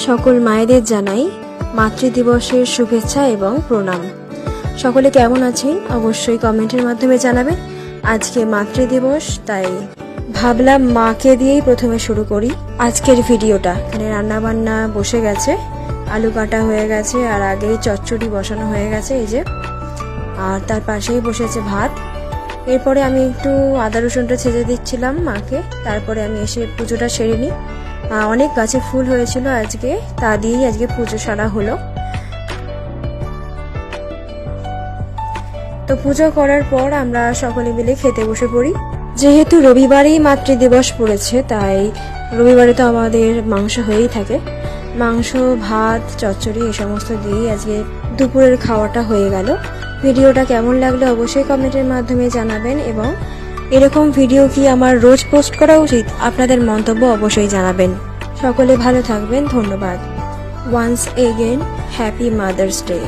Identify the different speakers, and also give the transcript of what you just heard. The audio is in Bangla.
Speaker 1: সকল মায়েদের জানাই মাতৃদিবসের শুভেচ্ছা এবং প্রণাম। সকলে কেমন আছেন অবশ্যই কমেন্টের মাধ্যমে জানাবেন। আজকে মাতৃদিবস, তাই ভাবলাম মাকে দিয়েই প্রথমে শুরু করি আজকের ভিডিওটা। এখানে রান্না বান্না বসে গেছে, আলু কাটা হয়ে গেছে আর আগেই চচ্চড়ি বসানো হয়ে গেছে এই যে, আর তার পাশেই বসেছে ভাত। এরপরে আমি একটু আদা রসুনটা ছেঁচে দিচ্ছিলাম মাকে, তারপরে আমি এসে পুজোটা সেরে নিই। অনেক গাছে ফুল হয়েছিল আজকে, তা দিয়েই আজকে পুজো সারা হলো। তো পুজো করার পর আমরা সকলে মিলে খেতে বসে পড়ি। যেহেতু রবিবারেই মাতৃদিবস পড়েছে, তাই রবিবারে তো আমাদের মাংস হয়েই থাকে। মাংস, ভাত, চচ্চড়ি এই সমস্ত দিয়েই আজকে দুপুরের খাওয়াটা হয়ে গেল। ভিডিওটা কেমন লাগলো অবশ্যই কমেন্টের মাধ্যমে জানাবেন, এবং এরকম ভিডিও কি আমার রোজ পোস্ট করা উচিত আপনাদের মন্তব্য অবশ্যই জানাবেন। সকলে ভালো থাকবেন, ধন্যবাদ। Once again happy mother's day.